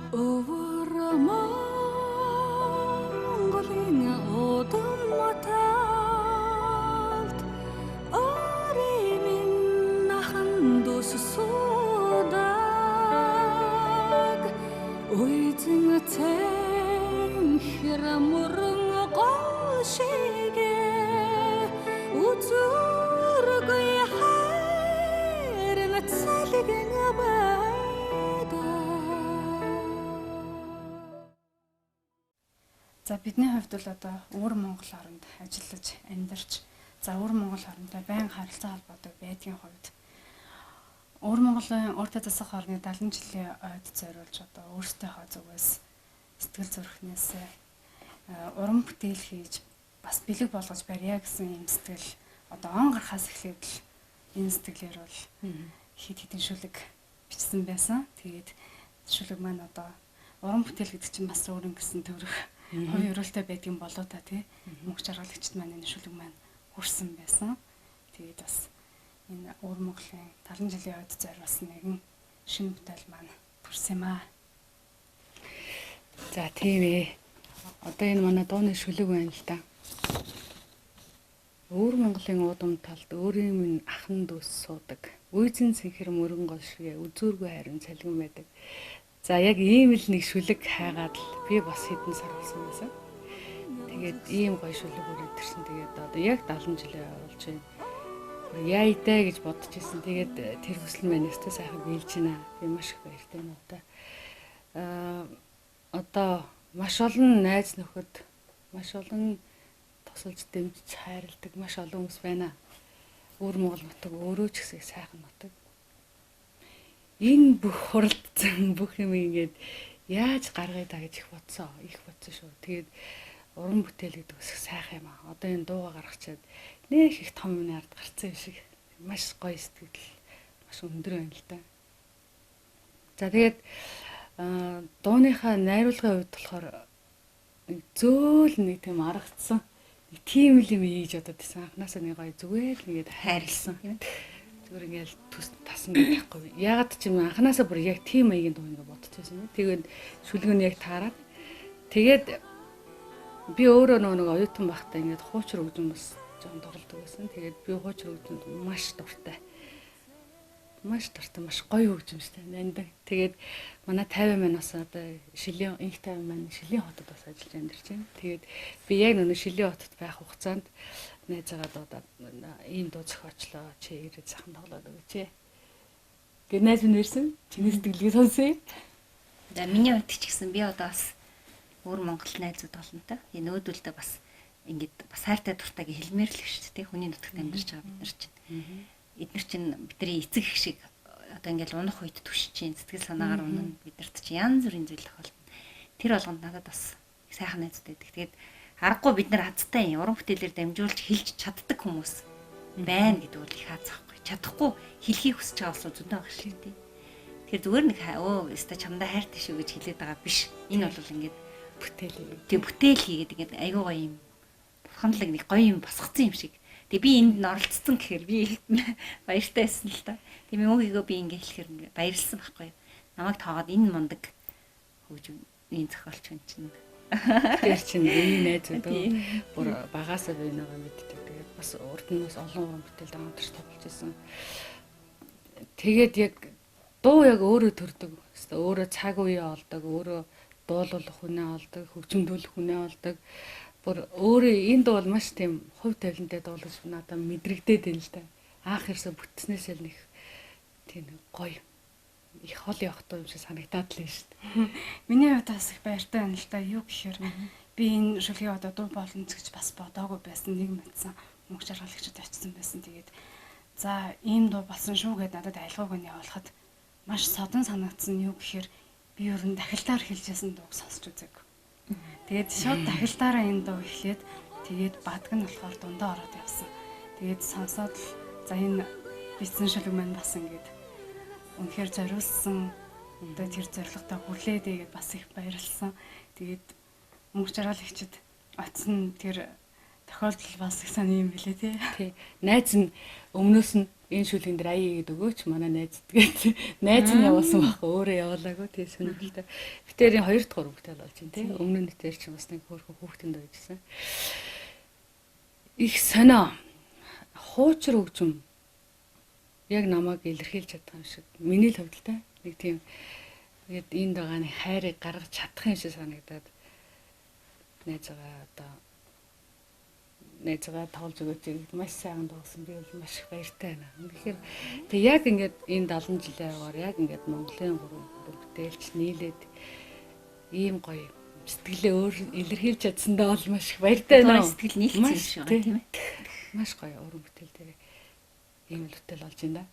Өвөр Монголын удам маталд орой минь нахан дус судаг үйзэн цэнхэр мөрөн гол шигэ үзүргүй хайрын цалгэн За бидний хувьд бол одоо өвөр Монгол оронд ажиллаж амьдарч за өвөр Монгол оронтой байнга харилцаа холбоотой байдгийн хувьд өвөр Монголын урт засах орны 70 жилийн ойд зориулж одоо өөрсдийнхөө зүгээс сэтгэл зүрхнээс уран бүтээл хийж бас бэлэг болгож барья гэсэн юм сэтгэл одоо он гарахаас эхлээд л энэ сэтгэлээр бол хит хитэн шүлэг бичсэн байсан. Тэгээд шүлэг маань одоо уран бүтээл гэдэг чинь бас өөр ингэсэн төрөх хувийн өрөөлтэй байдгийн болоо та тий мөнх жаргалагчд маань энэ шүлэг маань хүрсэн байсан. Тэгээд бас энэ өвөр Монголын 70 жилийн ойд зориулсан нэгэн шинэ бүтээл маань хүрсэн юм аа. За тийм ээ. Одоо энэ манай дууны шүлэг байна л да. Өвөр Монголын удам талд өөрийн минь ахан дүүс суудаг. Үйзэн сэнхэр мөрөн гол шигэ үзүүргүй харин цалгин байдаг. За яг ийм л нэг шүлэг хайгаад л би бас хэдэн сар болсон байсан. Тэгээд ийм гоё шүлэг өрөөд ирсэн. Тэгээд одоо яг 70 жилээ болж байна. Яйдаа гэж бодож ирсэн. Тэгээд тэр хүсэл маань өстэй сайхан биелж байна. Би маш их баяртай юм уу та. Одоо маш олон найз нөхөд маш олон тусалж дэмжиж хайрладаг маш олон хүмүүс байна. Өвөр Монгол нутаг өөрөө ч гэсэн сайхан нутаг. Энэ бүх хуралдсан бүх юм ингээд яаж гаргая та гэж их бодсон шүү. Тэгээд уран бүтээл гэдэг бас сайхан юм аа. Одоо энэ дууга гаргачаад нэх их том юм ард гарцсан юм шиг маш гоё сэтгэл маш өндөр байна л да. За тэгээд дууныхаа найруулгын хувьд болохоор зөөл нэг тийм аргацсан. Нэг тийм л юм хийж одоо тийм анханасаа нэг гоё зүгээр л нэгэд хайрлсан тийм. Зүгээр ингээл төс тасан байхгүй. Ягаад ч юм анханасаа бүр яг тийм маягийн дуу ингээ бодчихсон юм. Тэгээд шүлгүүн яг таараад тэгээд би өөрөө нэг оюутан байхдаа ингээд хуучир хөгжим бас жоон тоглодог байсан. Тэгээд би хуучир хөгжимд маш дуртай. Маш гоё хөгжимчтэй нандаа. Тэгээд манай 50 маань бас одоо Шилийн инх 50 маань Шилийн хотод бас ажиллаж амьдарч байна. Тэгээд би яг нэг Шилийн хотод байх хугацаанд найзаагаа дуудаад ийм дуу зохиочлоо чи ирээд сайхан тоглоод өгөөч. Гэ найз минь ирсэн. Чиний сэтгэлгээ сонсъё. За миний хувьд ч гэсэн би одоо бас өвөр Монгол найзууд олонтой. Энэ өөдөлдөө бас ингээд бас хайртай дуртайг хэлмээр л шүү дээ. Хүний нутагт амьдарч байгаа бид нар чинь. Эдгээр чинь бидний эцэг их шиг одоо ингээл унах үед түшиж чинь сэтгэл санаагаар унана. Бидэрт чинь янз бүрийн зүйл тохиолдно. Тэр болгонд надад бас сайхан найзууд байдаг. Тэгээд аргагүй бид нар хацтай уран бүтээлээр дамжуулж хэлж чаддаг хүмүүс байна гэдэг бол их хаацахгүй. Чадахгүй хэлхийг хүсэж байгаа улсууд зөндөө байгаа шүү дээ. Тэгэхээр зүгээр нэг өстө чамдаа хайртай шүү гэж хэлээд байгаа биш. Энэ бол ингээд бүтээл хийгээд ингээд айгүй гоё юм. Бурханлаг нэг гоё юм босгоцсон юм шиг. Тэгээ би энд оролцсон гэхээр би баяртай байсан л та. Тэгээ мөгийгөө би ингээ хэлэхээр баярлсан байхгүй. Намайг тоогоод энэ мундаг хөгжим энэ зохиолч хүн чинь. Тэр чинь энэ найзууд бүр багаасаа би нэг мэддэг. Тэгээд бас урд нь бас олон уран бүтээлд хамтарч тоглож байсан. Тэгээд яг дуу яг өөрөө төрдөг. Өөрөө цаг үеэ олдог, өөрөө дуулуулах хүнээ олдог, хөгжимдүүлэх хүнээ олдог. Бүр өөрөө энэ дуу бол маш тийм хувь тавилантай дуулаж надад мэдрэгдээд байна л да. Анх ерсө бүтснээс л нэг тийм гоё их хол явах юм шиг санагдаад л шүү дээ. Миний хувьд бас их баяртай байна л да. Юу гэхээр би энэ шүлгийн одоо дуу болно гэж бас бодоогүй байсан. Нэг мэдсэн мөнх жаргалагчд очсон байсан. Тэгээд за ийм дуу болсон шүү гэдээ надад айлгууг нь явуулахад маш содон санагдсан. Юу гэхээр би ер нь дахилтаар хэлжсэн дууг сонсч үзээгүй. Тэгээд шууд дахилтаараа энэ дуу эхлээд тэгээд бадг нь болохоор дундаа ороод явсан. Тэгээд сонсоод л за энэ бичсэн шүлэг маань бас ингээд үнэхээр зориулсан одоо тэр зорилготой хүлээдээ гэдээ бас их баярлсан. Тэгээд мөнх жаргалагчд очсон тэр тохиолдол бас их сайн юм билээ тий. Найз нь өмнөөс нь энэ шүлгийн дээр аяа игээд өгөөч манай найз тэгээд найз нь явуулсан байхгүй өөрөө явуулаагүй тэгээ сонирхолтой. Битэрийн 2 дахь бүтээл болж байна тий. Өмнө нь тэр чинь бас нэг хөөрхөн хүүхдэнд байжсэн. Их сонио хуучир хөгжим яг намайг илэрхийлж чадах юм шиг миний л хувьд л та нэг тийм тэгээд энд байгаа нэг хайрыг гаргаж чадах юм шиг санагдаад найзгаа тоолж өгөөч маш сайн дуусан би бол маш их баяртай байна. Тэгэхээр тэг яг ингээд энэ 70 жилийн аваар яг ингээд Монголын 3 бүтээлч нийлээд ийм гоё сэтгэлээ өөр илэрхийлж чадсандаа бол маш их баяртай байна. Сэтгэл нийлсэн юм шиг байна тийм ээ. Маш гоё уран бүтээл дээр ийм л бүтээл болж байна да.